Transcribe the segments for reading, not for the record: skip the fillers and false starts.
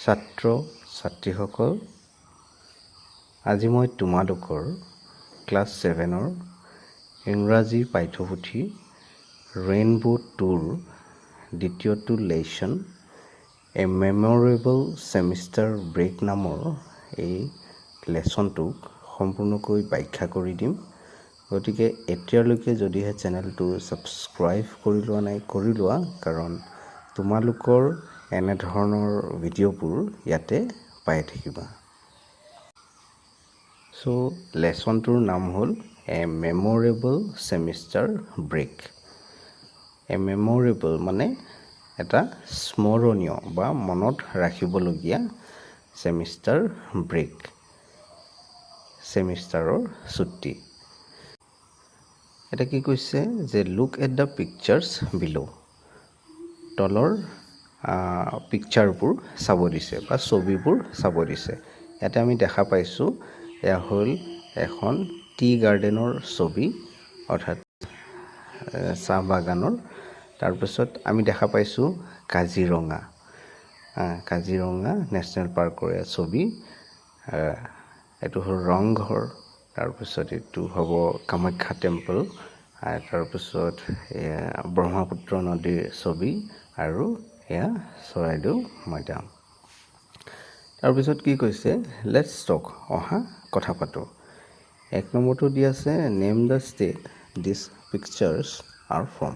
ছাত্ৰ ছাত্ৰীসকল, আজি মই তোমালোকৰ ক্লাছ 7ৰ ইংৰাজী পাঠ্যপুথি ৰেইনবো 2ৰ দ্বিতীয়টো লেচন এ মেমৰেবল ছেমিষ্টাৰ ব্ৰেক নামৰ এই লেচনটোক সম্পূৰ্ণকৈ ব্যাখ্যা কৰি দিম। গতিকে এতিয়ালৈকে যদিহে চেনেলটো ছাবস্ক্ৰাইব কৰি লোৱা নাই কৰি লোৱা, কাৰণ তোমালোকৰ এনেধৰণৰ ভিডিঅ'বোৰ ইয়াতে পাই থাকিবা। চ' লেচনটোৰ নাম হ'ল এ মেমৰেবল ছেমিষ্টাৰ ব্ৰেক। এ মেমৰেবল মানে এটা স্মৰণীয় বা মনত ৰাখিবলগীয়া ছেমিষ্টাৰ ব্ৰেক, ছেমিষ্টাৰৰ ছুটি। এটা কি কৈছে যে লুক এট দ্য পিকচাৰ্ছ বিল'। তলৰ পিকচাৰবোৰ চাব দিছে বা ছবিবোৰ চাব দিছে। ইয়াতে আমি দেখা পাইছোঁ এয়া হ'ল এখন টি গাৰ্ডেনৰ ছবি, অৰ্থাৎ চাহ বাগানৰ। তাৰপিছত আমি দেখা পাইছোঁ কাজিৰঙা, কাজিৰঙা নেশ্যনেল পাৰ্কৰ ছবি। এইটো হ'ল ৰংঘৰ, তাৰপিছত এইটো হ'ব কামাখ্যা টেম্পল, তাৰপিছত এয়া ব্ৰহ্মপুত্ৰ নদীৰ ছবি, আৰু এয়া চৰাইদেউ মৈদাম। তাৰপিছত কি কৈছে, লেটছ টক, অহা কথা পাতোঁ। 1 নম্বৰটো দি আছে name the state this pictures R from.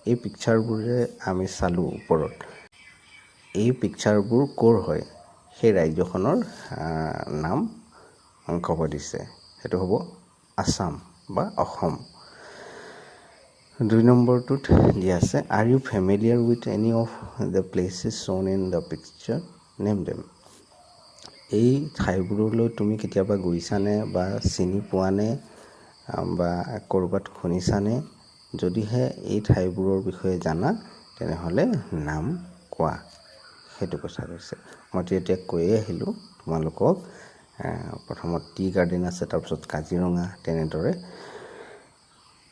এই পিকচাৰবোৰে আমি চালোঁ ওপৰত, এই পিকচাৰবোৰ ক'ৰ হয়, সেই ৰাজ্যখনৰ নাম ক'ব দিছে। সেইটো হ'ব আছাম বা অসম। 2 নম্বৰটোত দি আছে are you familiar with any of the places shown in the picture, name them. এই ঠাইবোৰলৈ তুমি কেতিয়াবা গৈছানে বা চিনি পোৱানে বা ক'ৰবাত শুনিছানে? যদিহে এই ঠাইবোৰৰ বিষয়ে জানা তেনেহ'লে নাম কোৱা, সেইটো কথা কৈছে। মইতো এতিয়া কৈয়ে আহিলোঁ তোমালোকক। প্ৰথমত টি গাৰ্ডেন আছে, তাৰপিছত কাজিৰঙা, তেনেদৰে।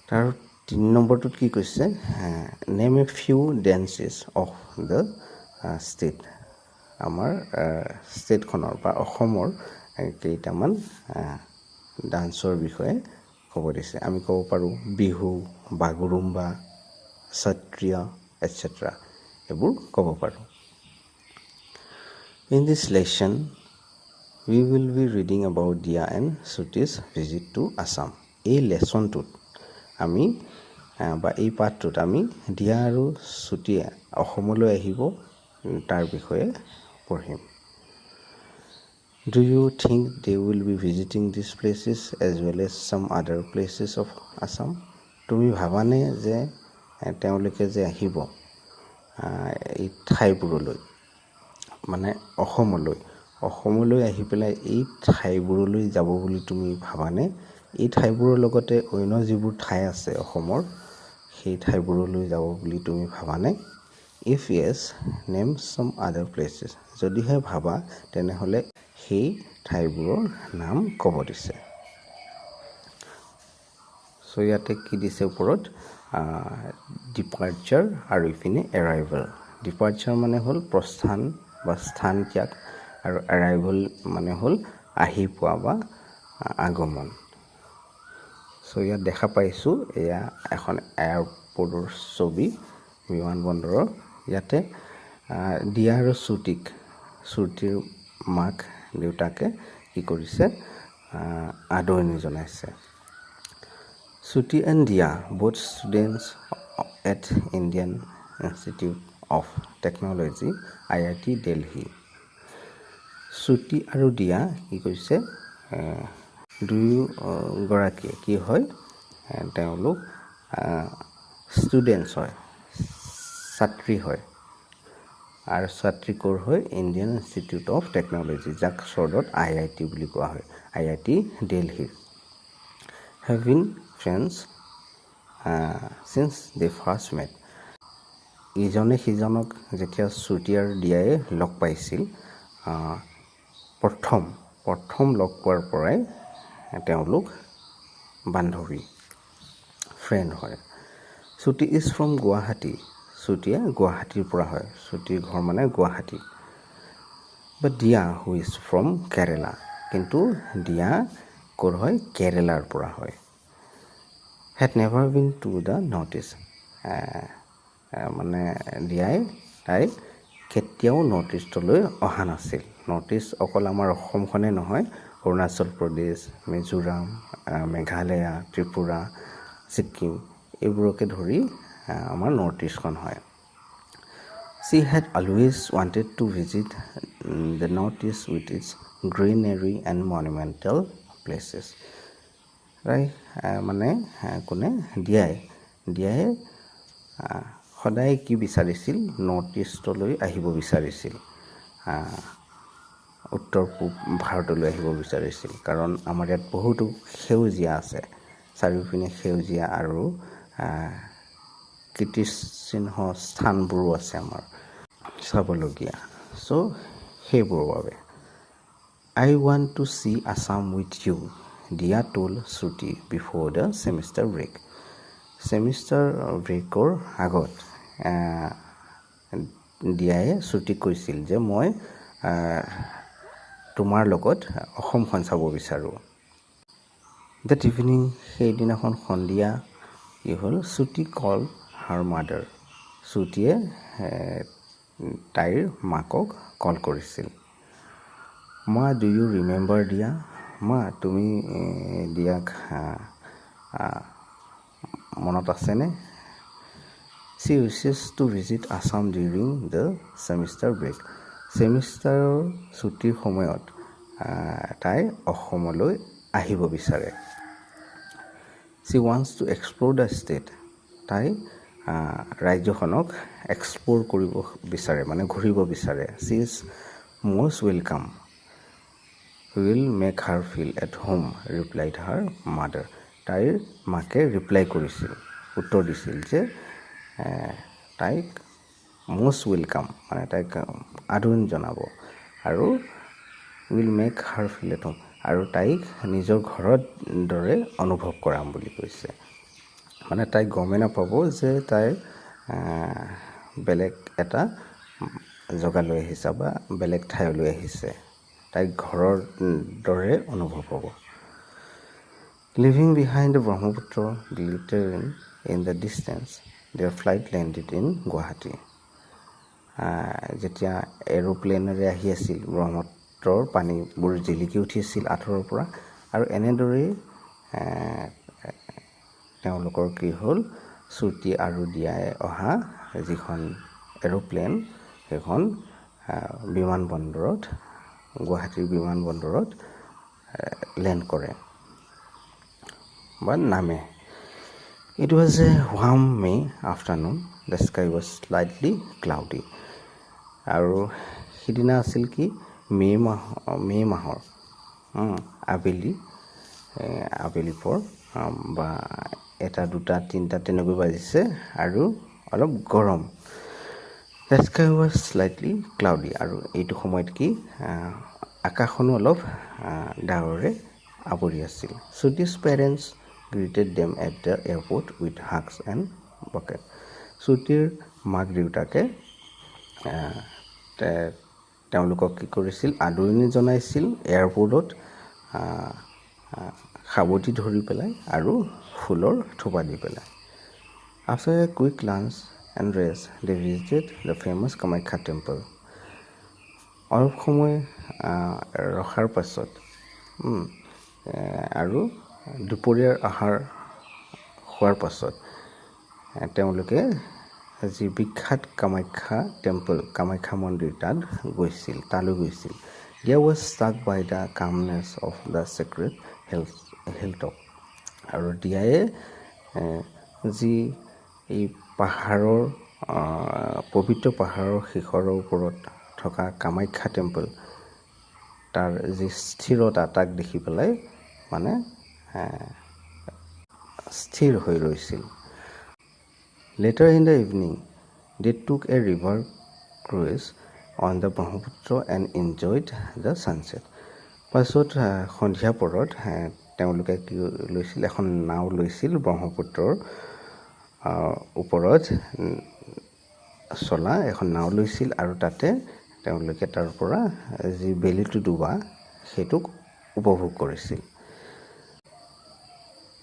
তাৰ 3 নম্বৰটোত কি কৈছে, name a few dances of the state. আমাৰ ষ্টেটখনৰ বা অসমৰ কেইটামান ডান্সৰ বিষয়ে ক'ব দিছে। আমি ক'ব পাৰোঁ বিহু, বাগৰুম্বা, সত্ৰীয়া এটচেট্ৰা, এইবোৰ ক'ব পাৰোঁ। In this lesson, we will be reading about Dia and Suti's visit to Assam. এই লেচনটোত আমি বা এই পাঠটোত আমি দিয়া আৰু ছুটিয়ে অসমলৈ আহিব তাৰ বিষয়ে পঢ়িম। Do you think they will be visiting these places as well as some other places of Assam? তুমি ভাবানে যে তেওঁলোকে যে আহিব এই ঠাইবোৰলৈ, মানে অসমলৈ আহি পেলাই এই ঠাইবোৰলৈ যাব বুলি তুমি ভাবানে? এই ঠাইবোৰৰ লগতে অন্য যিবোৰ ঠাই আছে অসমৰ, সেই ঠাইবোৰলৈ যাব বুলি তুমি ভাবানে? ইফ য়েছ, নেম ছাম আদাৰ প্লেচেছ। যদিহে ভাবা তেনেহ'লে সেই ঠাইবোৰৰ নাম ক'ব দিছে। চ' ইয়াতে কি দিছে ওপৰত, ডিপাৰ্চাৰ আৰু ইপিনে এৰাইভেল। ডিপাৰ্চাৰ মানে হ'ল প্ৰস্থান বা স্থান ত্যাগ, আৰু এৰাইভেল মানে হ'ল আহি পোৱা বা আগমন। চ' ইয়াত দেখা পাইছোঁ এয়া এখন এয়াৰপৰ্টৰ ছবি, বিমানবন্দৰৰ। ইয়াতে দিয়া আৰু শ্ৰুতিৰ মাক দেউতাকে কি কৰিছে, আদৰণি জনাইছে। Shruti and Dia, both students at Indian Institute of Technology, IIT Delhi. শ্ৰুতি আৰু দিয়া কি কৰিছে, দুয়োগৰাকীয়ে কি হয়, তেওঁলোক ষ্টুডেণ্টছ হয়, ছাত্ৰী হয়। আৰু ছাত্ৰী ক'ৰ হয়, ইণ্ডিয়ান ইনষ্টিটিউট অফ টেকন'লজি, যাক চৰ্টত IIT বুলি কোৱা হয়, IIT দিল্লীৰ। Have been friends since they first met. ইজনে সিজনক যেতিয়া শ্ৰুতি আৰু দিয়াই লগ পাইছিল, প্ৰথম লগ পোৱাৰ পৰাই তেওঁলোক বান্ধৱী, ফ্ৰেণ্ড হয়। শ্ৰুতি ইজ ফ্ৰম গুৱাহাটী। শ্ৰুতিয়ে গুৱাহাটীৰ পৰা হয়, শ্ৰুতিৰ ঘৰ মানে গুৱাহাটী। বাট দিয়া হু ইজ ফ্ৰম কেৰেলা, কিন্তু দিয়া ক'ৰ হয়, কেৰেলাৰ পৰা হয়। Head never been to the north east, মানে দিয়াই তাই কেতিয়াও নৰ্থ ইষ্টলৈ অহা নাছিল। নৰ্থ ইষ্ট অকল আমাৰ অসমখনে নহয়, অৰুণাচল প্ৰদেশ, মিজোৰাম, মেঘালয়া, ত্ৰিপুৰা, ছিকিম এইবোৰকে ধৰি আমাৰ নৰ্থ ইষ্টখন হয়। She had always wanted to visit the northeast with its greenery and monumental places. মানে কোনে, দিয়াই সদায় কি বিচাৰিছিল, নৰ্থ ইষ্টলৈ আহিব বিচাৰিছিল, উত্তৰ পূব ভাৰতলৈ আহিব বিচাৰিছিল। কাৰণ আমাৰ ইয়াত বহুতো সেউজীয়া আছে, চাৰিওপিনে সেউজীয়া আৰু কীৰ্তিচিহ্ন স্থানবোৰো আছে আমাৰ চাবলগীয়া। চ' সেইবোৰৰ বাবে I want to see Assam with you, Dia told Shruti before the semester break. Semester ব্ৰেকৰ আগত দিয়াই শ্ৰুতিক কৈছিল যে মই তোমাৰ লগত অসমখন চাব বিচাৰোঁ। ডেট ইভিনিং, সেইদিনাখন সন্ধিয়া কি হ'ল, শ্ৰুতি কল হাৰ মাদাৰ, শ্ৰুতিয়ে তাইৰ মাকক কল কৰিছিল। মা, ডু ইউ ৰিমেম্বাৰ দিয়া, মা তুমি দিয়াক মনত আছেনে? She wishes to visit Assam during the semester break. ছেমিষ্টাৰৰ ছুটিৰ সময়ত তাই অসমলৈ আহিব বিচাৰে। She wants to explore the state. তাই ৰাজ্যখনক এক্সপ্ল'ৰ কৰিব বিচাৰে, মানে ঘূৰিব বিচাৰে। She is most welcome. Will make her feel at home, replied her mother. তাইৰ মাকে ৰিপ্লাই কৰিছিল, উত্তৰ দিছিল যে তাইক most welcome, মানে তাইক আদৰণি জনাব, আৰু will make her feel at home, আৰু তাইক নিজৰ ঘৰত দৰে অনুভৱ কৰাম বুলি কৈছে। মানে তাইক গমেই নাপাব যে তাই বেলেগ এটা জেগালৈ আহিছে বা বেলেগ ঠাইলৈ আহিছে, তাইক ঘৰৰ দৰে অনুভৱ হ'ব। Leaving behind the Brahmaputra glittering in the distance, their flight landed in Guwahati. যেতিয়া এৰোপ্লেনেৰে আহি আছিল, ব্ৰহ্মপুত্ৰৰ পানীবোৰ জিলিকি উঠিছিল আঁতৰৰ পৰা, আৰু এনেদৰেই তেওঁলোকৰ কি হ'ল, শ্ৰুতি আৰু দিয়াই অহা যিখন এৰোপ্লেন, সেইখন বিমানবন্দৰত, গুৱাহাটীৰ বিমানবন্দৰত লেণ্ড কৰে বা নামে। It was a warm May afternoon. The sky was slightly cloudy. আৰু সিদিনা আছিল কি, মে' মাহৰ আবেলি পৰ বা 1, 2, 3 তেনেকৈ বাজিছে, আৰু অলপ গৰম। The sky was slightly cloudy. আৰু এইটো সময়ত কি, আকাশখনো অলপ ডাৱৰে আৱৰি আছিল। Shruti's parents greeted them at the airport with hugs and bouquet. শ্ৰুতিৰ মাক দেউতাকে তেওঁলোকক কি কৰিছিল, আদৰণি জনাইছিল এয়াৰপৰ্টত, সাৱটি ধৰি পেলাই আৰু ফুলৰ থোপা দি পেলাই। After a quick lunch and rest, they visited the famous Kamakhya temple. অলপ সময় ৰখাৰ পাছত আৰু দুপৰীয়াৰ আহাৰ খোৱাৰ পাছত তেওঁলোকে যি বিখ্যাত কামাখ্যা টেম্পল, কামাখ্যা মন্দিৰ, তালৈ গৈছিল। Dia was struck by the calmness of the sacred hilltop. আৰু দিয়াই যি এই পাহাৰৰ পবিত্ৰ পাহাৰৰ শিখৰৰ ওপৰত থকা কামাখ্যা টেম্পল, তাৰ যি স্থিৰতা, তাক দেখি পেলাই মানে স্থিৰ হৈ ৰৈছিল। Later in the evening, they took a river cruise on the Brahmaputra and enjoyed the sunset. পাছত সন্ধিয়া পৰত তেওঁলোকে কি লৈছিল, এখন নাও লৈছিল, ব্ৰহ্মপুত্ৰৰ ওপৰত চলা এখন নাও লৈছিল, আৰু তাতে তেওঁলোকে তাৰ পৰা যি বেলিটো ডুবা সেইটোক উপভোগ কৰিছিল।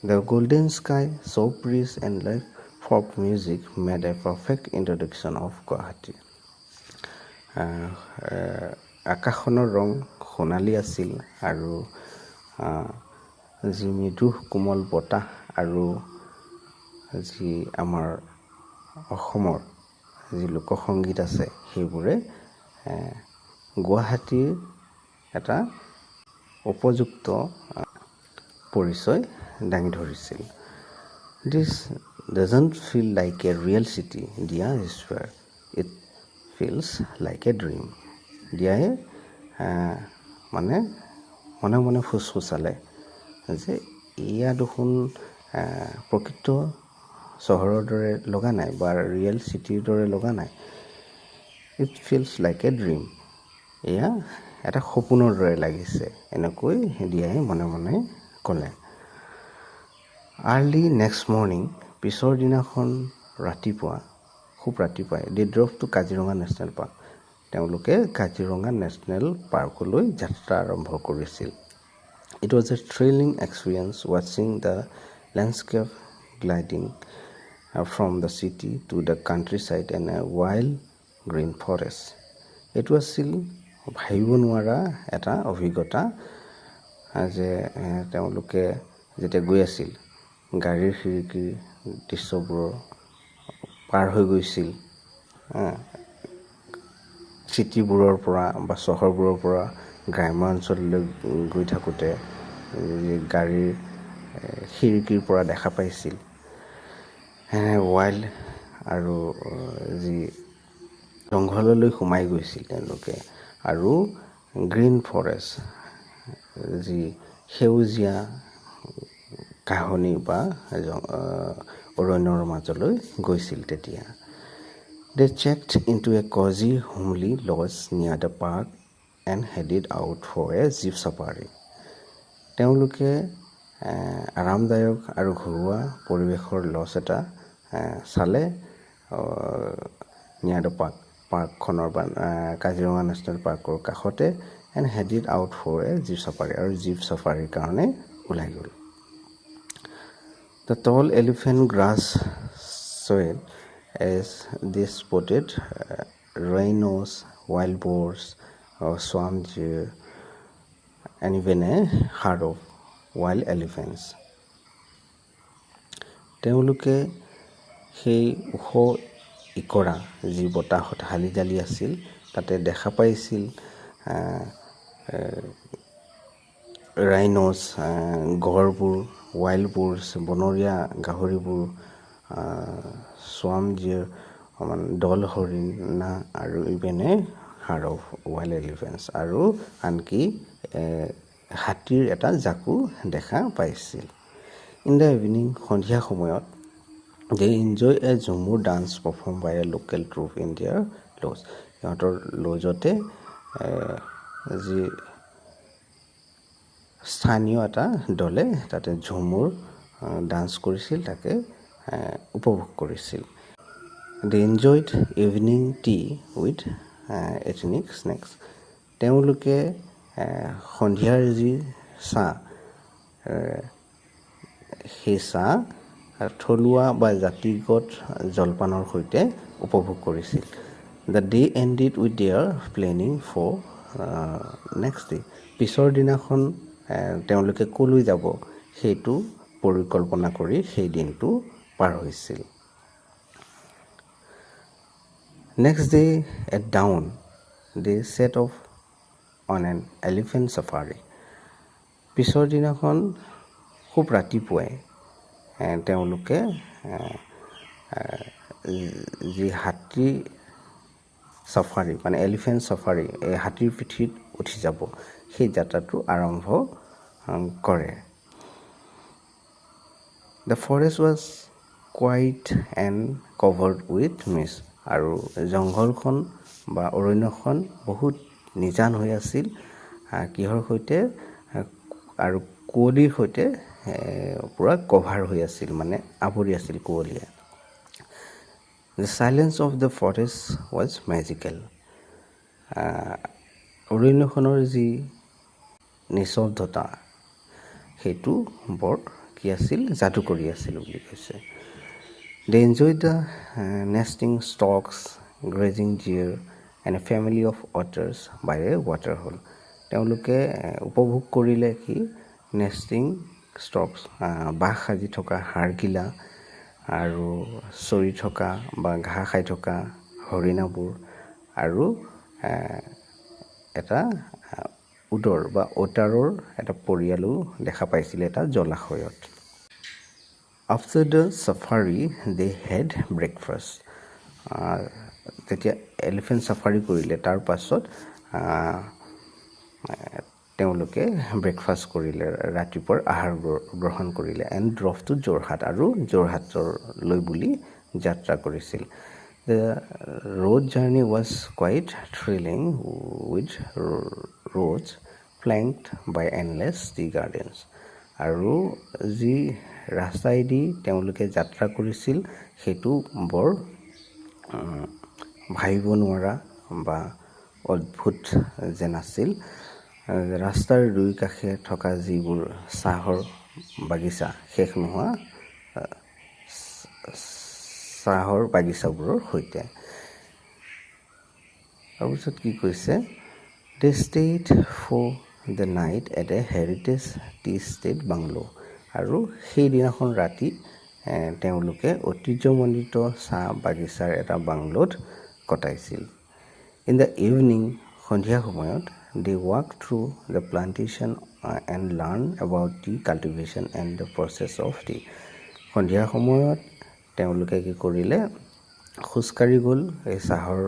The golden sky, soft breeze and live folk music made a perfect introduction of Guwahati. আকাশখনৰ ৰং সোণালী আছিল আৰু যি মৃদু কোমল বতাহ আৰু যি আমাৰ অসমৰ যি লোকসংগীত আছে সেইবোৰে গুৱাহাটীৰ এটা উপযুক্ত পৰিচয় দাঙি ধৰিছিল। This doesn't feel like a real city, Dia is where it feels like a dream. দিয়াই মানে মনে মনে ফুচফুচালে যে এয়া দেখোন প্ৰকৃত চহৰৰ দৰে লগা নাই বা ৰিয়েল চিটিৰ দৰে লগা নাই। It feels like a dream, এয়া এটা সপোনৰ দৰে লাগিছে, এনেকৈ দিয়াই মনে মনে ক'লে। আৰ্লি নেক্সট মৰ্ণিং, পিছৰ দিনাখন ৰাতিপুৱা, খুব ৰাতিপুৱাই দে ড্ৰভ টু কাজিৰঙা নেশ্যনেল পাৰ্ক। তেওঁলোকে কাজিৰঙা নেশ্যনেল পাৰ্কলৈ যাত্ৰা আৰম্ভ কৰিছিল। It was a thrilling experience ৱাচিং the landscape gliding from the city to the country side and A wild green forest. এইটো আছিল ভাবিব নোৱাৰা এটা অভিজ্ঞতা যে তেওঁলোকে যেতিয়া গৈ আছিল গাড়ীৰ খিৰিকীৰ দৃশ্যবোৰৰ পাৰ হৈ গৈছিল চিটিবোৰৰ পৰা বা চহৰবোৰৰ পৰা গ্ৰাম্য অঞ্চললৈ গৈ থাকোঁতে গাড়ীৰ খিৰিকীৰ পৰা দেখা পাইছিল ৱাইল্ড আৰু যি জংঘললৈ সোমাই গৈছিল তেওঁলোকে আৰু গ্ৰীণ ফৰেষ্ট যি সেউজীয়া ঘাঁহনি বা অৰণ্যৰ মাজলৈ গৈছিল তেতিয়া। They checked into a cozy homely lodge near the park and headed out for a jeep safari. তেওঁলোকে আৰামদায়ক আৰু ঘৰুৱা পৰিৱেশৰ লজ এটা চালে নিয়াৰ দ্য পাৰ্কখনৰ বা কাজিৰঙা নেশ্যনেল পাৰ্কৰ কাষতে and headed out for a jeep safari আৰু জীপ চাফাৰীৰ কাৰণে ওলাই গ'ল। The tall elephant grass swayed as they spotted rhinos, wild boars, swamp deer, and even a herd of wild elephants. তেওঁলোকে সেই ওখ ইকৰা যি বতাহত হালি জালি আছিল তাতে দেখা পাইছিল ৰাইনছ, গড়বোৰ, ৱাইল্ড বোৰ্ছ, বনৰীয়া গাহৰিবোৰ, সোৱাম ডিয়েৰ, দল হৰিণা আৰু ইভেনে হাৰ্ড অফ ৱাইল্ড এলিফেণ্টছ আৰু আনকি হাতীৰ এটা জাকো দেখা পাইছিল। ইন দ্য ইভিনিং, সন্ধিয়া সময়ত they enjoy a Jhumur dance perform by a local troupe in their lodge. সিহঁতৰ লজতে যি স্থানীয় এটা দলে তাতে ঝুমুৰ ডান্স কৰিছিল, তাকে উপভোগ কৰিছিল। They enjoyed evening tea with ethnic snacks. তেওঁলোকে সন্ধিয়াৰ যি চাহ সেই চাহ থলুৱা বা জাতিগত জলপানৰ সৈতে উপভোগ কৰিছিল। The day ended with their planning for next day. পিছৰ দিনাখন তেওঁলোকে ক'লৈ যাব সেইটো পৰিকল্পনা কৰি সেই দিনটো পাৰ হৈছিল। Next day at dawn they set off on an elephant safari. পিছৰ দিনাখন খুব ৰাতিপুৱাই তেওঁলোকে যি হাতী চাফাৰী মানে এলিফেণ্ট চাফাৰী, এই হাতীৰ পিঠিত উঠি যাব সেই যাত্ৰাটো আৰম্ভ কৰে। The forest was quiet and covered with mist. আৰু জংঘলখন বা অৰণ্যখন বহুত নিজান হৈ আছিল কিহৰ সৈতে আৰু কুঁৱলীৰ সৈতে পূৰা কভাৰ হৈ আছিল, মানে আৱৰি আছিল কুঁৱলীয়ে। The silence of the forest was magical. অৰণ্যখনৰ যি নিস্তব্ধতা সেইটো বৰ কি আছিল যাদুকৰী আছিল বুলি কৈছে। They enjoyed the nesting storks, grazing deer, and a family of otters by a waterhole. তেওঁলোকে উপভোগ কৰিলে কি নেষ্টিং ষ্টক্স, বাঁহ সাজি থকা হাড়গিলা আৰু চৰি থকা বা ঘাঁহ খাই থকা হৰিণাবোৰ আৰু এটা উদৰ বা ওটাৰৰ এটা পৰিয়ালো দেখা পাইছিলে এটা জলাশয়ত। After the safari, they had breakfast. যেতিয়া এলিফেণ্ট চাফাৰী কৰিলে তাৰ পাছত তেওঁলোকে ব্ৰেকফাষ্ট কৰিলে, ৰাতিপুৱাৰ আহাৰ গ্ৰহণ কৰিলে এণ্ড ড্ৰভ টু যোৰহাট আৰু যোৰহাটলৈ বুলি যাত্ৰা কৰিছিল। The road journey was quite thrilling with roads flanked by endless tea gardens. আৰু যি ৰাস্তাইদি তেওঁলোকে যাত্ৰা কৰিছিল সেইটো বৰ ভাবিব নোৱাৰা বা অদ্ভুত যেন আছিল। ৰাস্তাৰ দুই কাষে থকা যিবোৰ চাহৰ বাগিচা, শেষ নোহোৱা চাহৰ বাগিচাবোৰৰ সৈতে। তাৰপিছত কি কৈছে, They stayed for the night at a heritage tea estate bungalow. আৰু সেইদিনাখন ৰাতি তেওঁলোকে ঐতিহ্যমণ্ডিত চাহ বাগিচাৰ এটা বাংলোত কটাইছিল। In the evening, সন্ধিয়া সময়ত, they walked through the plantation and learned about tea cultivation and the process of tea. সন্ধিয়া সময়ত তেওঁলোকে কি কৰিলে, খোজকাঢ়ি গ'ল এই চাহৰ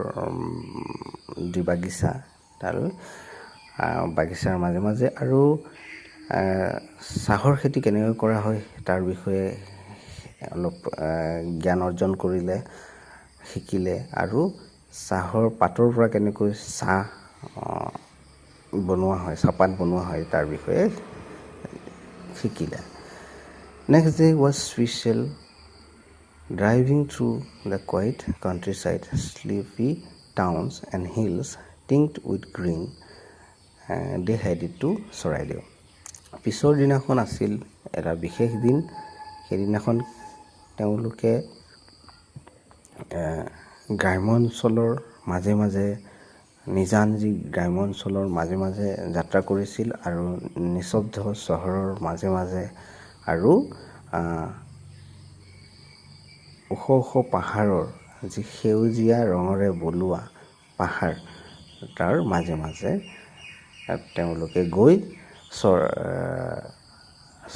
যি বাগিচা তালৈ, বাগিচাৰ মাজে মাজে আৰু চাহৰ খেতি কেনেকৈ কৰা হয় তাৰ বিষয়ে অলপ জ্ঞান অৰ্জন কৰিলে, শিকিলে আৰু চাহৰ পাতৰ পৰা কেনেকৈ চাহ বনোৱা হয়, চাহপাত বনোৱা হয় তাৰ বিষয়ে শিকিলে। Next day was special. Driving through the quiet countryside, sleepy towns and hills tinged with green, they headed to Charaideo. পিছৰ দিনাখন আছিল এটা বিশেষ দিন। সেইদিনাখন তেওঁলোকে গ্ৰাম্য অঞ্চলৰ মাজে মাজে নিজান যি গ্ৰাম্য অঞ্চলৰ মাজে মাজে যাত্ৰা কৰিছিল আৰু নিস্তব্ধ চহৰৰ মাজে মাজে আৰু ওখ ওখ পাহাৰৰ যি সেউজীয়া ৰঙৰে বলোৱা পাহাৰ তাৰ মাজে মাজে তেওঁলোকে গৈ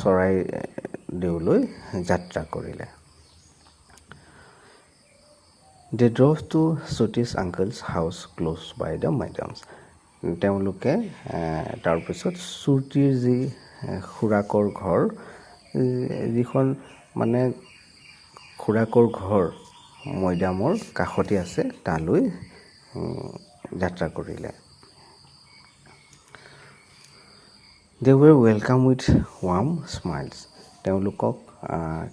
চৰাইদেউলৈ যাত্ৰা কৰিলে। They drove to Sothi's uncle's house close by the Maidams. তেওঁলোকে তাৰপিছত চুটিৰ যি খুৰাকৰ ঘৰ, যিখন মানে খুৰাকৰ ঘৰ মৈদামৰ কাষতে আছে, তালৈ যাত্ৰা কৰিলে। They were welcomed with warm smiles. তেওঁলোকক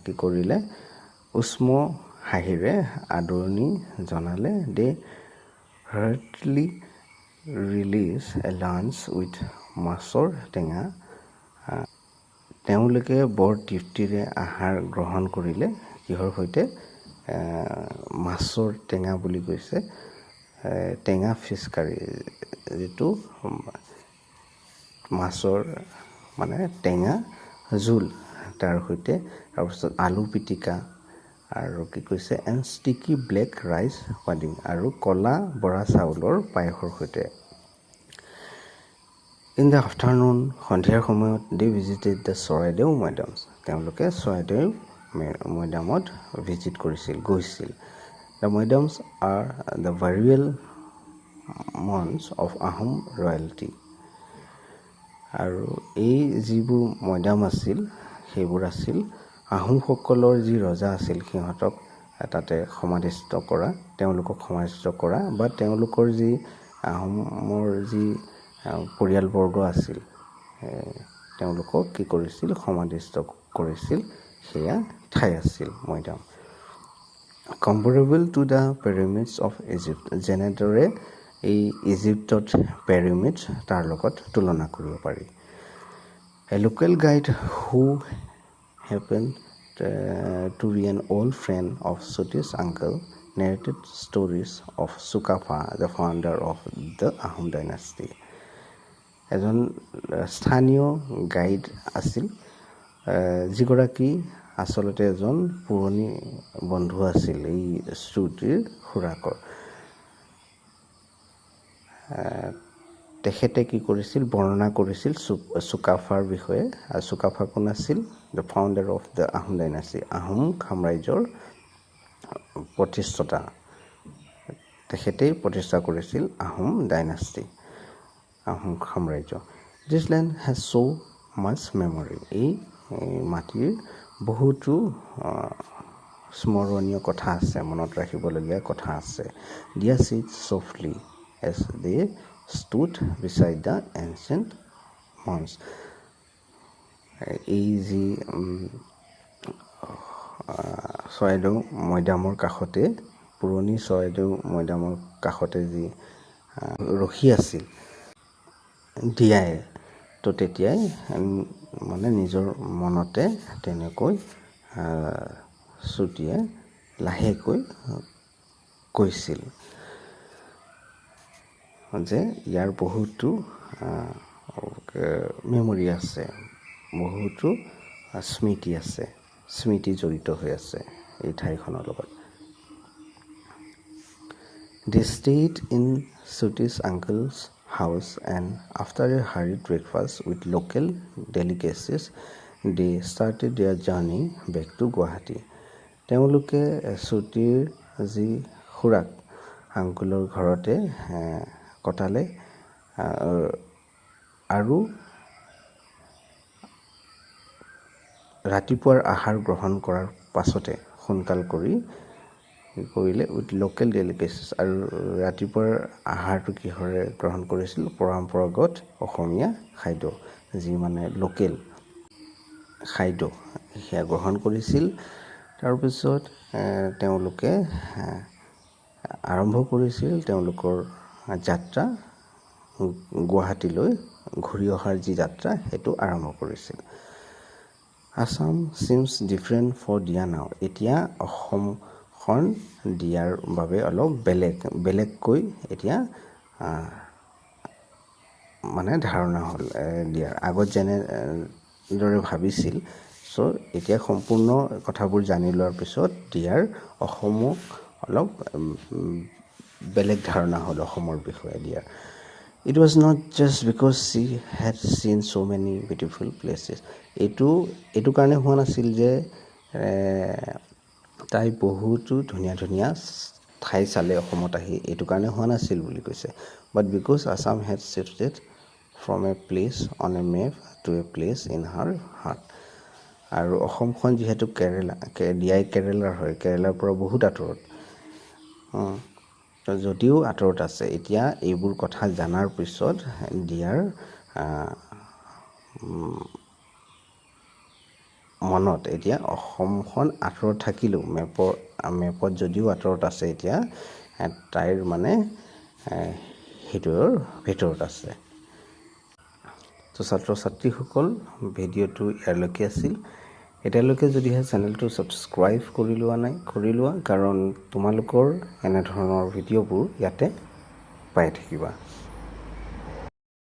কি কৰিলে, উষ্ম হাঁহিৰে আদৰণি জনালে। They hurriedly released a lunch with মাছৰ টেঙা. তেওঁলোকে বৰ তৃপ্তিৰে আহাৰ গ্ৰহণ কৰিলে। কিহৰ সৈতে, মাছৰ টেঙা বুলি কৈছে, টেঙা ফিছ কাৰী, যিটো মাছৰ মানে টেঙা জোল তাৰ সৈতে, তাৰপিছত আলু পিটিকা আৰু কি কৈছে and sticky black rice pudding আৰু কলা বৰা চাউলৰ পায়সৰ সৈতে। ইন দ্য আফটাৰনুন, সন্ধিয়াৰ সময়ত, they visited the চৰাইদেউ মৈদামছ. তেওঁলোকে চৰাইদেউ মৈদামত ভিজিট গৈছিল। The মৈদামছ are the burial mounds of Ahom royalty. আৰু এই যিবোৰ মৈদাম আছিল সেইবোৰ আছিল আহোমসকলৰ যি ৰজা আছিল সিহঁতক তাতে সমাধিস্থ কৰা, তেওঁলোকক সমাধিস্থ কৰা বা তেওঁলোকৰ যি আহোমৰ যি পৰিয়ালবৰ্গ আছিল তেওঁলোকক কি কৰিছিল, সমাধিস্থ কৰিছিল, সেয়া ঠাই আছিল মৈদাম। Comparable to the pyramids of Egypt, যেনেদৰে এই ইজিপ্তত পিৰামিড তাৰ লগত তুলনা কৰিব পাৰি। A local guide who happened to be an old friend of Suti's uncle narrated stories of Sukapha, the founder of the Ahom dynasty. এজন স্থানীয় গাইড আছিল, যিগৰাকী আচলতে এজন পুৰণি বন্ধু আছিল এই শ্ৰুতিৰ খুৰাকৰ। তেখেতে কি কৰিছিল, বৰ্ণনা কৰিছিল চুকাফাৰ বিষয়ে। আৰু চুকাফা কোন আছিল? The founder of the Ahom dynasty, Ahom সাম্ৰাজ্যৰ প্ৰতিষ্ঠাতা। তেখেতেই প্ৰতিষ্ঠা কৰিছিল আহোম ডাইনাষ্টি, আহোম সাম্ৰাজ্য। This land has so' much memory. এই মাটিৰ বহুতো স্মৰণীয় কথা আছে, মনত ৰাখিবলগীয়া কথা আছে। Deer sit softly as they stood beside the ancient mounds. এই যি চৰাইদেউ মৈদামৰ কাষতে, পুৰণি চৰাইদেউ মৈদামৰ কাষতে যি ৰখি আছিল দিয়াই, তো তেতিয়াই মানে নিজৰ মনতে তেনেকৈ শ্ৰুতিয়ে লাহেকৈ কৈছিল যে ইয়াৰ বহুতো মেমৰি আছে, বহুতো স্মৃতি আছে, স্মৃতি জড়িত হৈ আছে এই ঠাইখনৰ লগত। They stayed in Suti's uncle's house and after a hurried breakfast with local delicacies, they started their journey back to Guwahati. তেওঁলোকে শ্ৰুতিৰ যি খুৰাক আংকুলৰ ঘৰতে কটালে আৰু ৰাতিপুৱাৰ আহাৰ গ্ৰহণ কৰাৰ পাছতে সোনকাল কৰিলে উইথ লোকেল ডেলিকেচিছ। আৰু ৰাতিপুৱাৰ আহাৰটো কিহৰে গ্ৰহণ কৰিছিল? পৰম্পৰাগত অসমীয়া খাদ্য, যি মানে লোকেল খাদ্য, সেয়া গ্ৰহণ কৰিছিল। তাৰপিছত তেওঁলোকে আৰম্ভ কৰিছিল তেওঁলোকৰ যাত্ৰা, গুৱাহাটীলৈ ঘূৰি অহাৰ যি যাত্ৰা, সেইটো আৰম্ভ কৰিছিল। আছাম চিমছ ডিফাৰেণ্ট ফৰ দিয়া নাও। এতিয়া অসমখন দিয়াৰ বাবে অলপ বেলেগকৈ এতিয়া মানে ধাৰণা হ'ল দিয়াৰ। আগত যেনেদৰে ভাবিছিল, চ' এতিয়া সম্পূৰ্ণ কথাবোৰ জানি লোৱাৰ পিছত দিয়াৰ অসমক অলপ বেলেগ ধাৰণা হ'ল অসমৰ বিষয়ে দিয়াৰ। It was not just because she had seen so many beautiful places. এইটো কাৰণে হোৱা নাছিল যে তাই বহুতো ধুনীয়া ধুনীয়া ঠাই চালে অসমত আহি, এইটো কাৰণে হোৱা নাছিল বুলি কৈছে। But because Assam had shifted from a place on a map to a place in her heart. আৰু অসমখন যিহেতু দিয়াই কেৰেলাৰ হয়, কেৰেলাৰ পৰা বহুত আঁতৰত, যদিও আঁতৰত আছে, এতিয়া এইবোৰ কথা জনাৰ পিছত দিয়াৰ মনত এতিয়া অসমখন আঁতৰত থাকিলেও মেপত যদিও আঁতৰত আছে, এতিয়া তাইৰ মানে সেইটোৰ ভিতৰত আছে। তো ছাত্ৰ ছাত্ৰীসকল, ভিডিঅ'টো ইয়ালৈকে আছিল। এতিয়ালৈকে যদিহে চেনেলটো ছাবস্ক্ৰাইব কৰি লোৱা, কাৰণ তোমালোকৰ এনেধৰণৰ ভিডিঅ'বোৰ ইয়াতে পাই থাকিবা।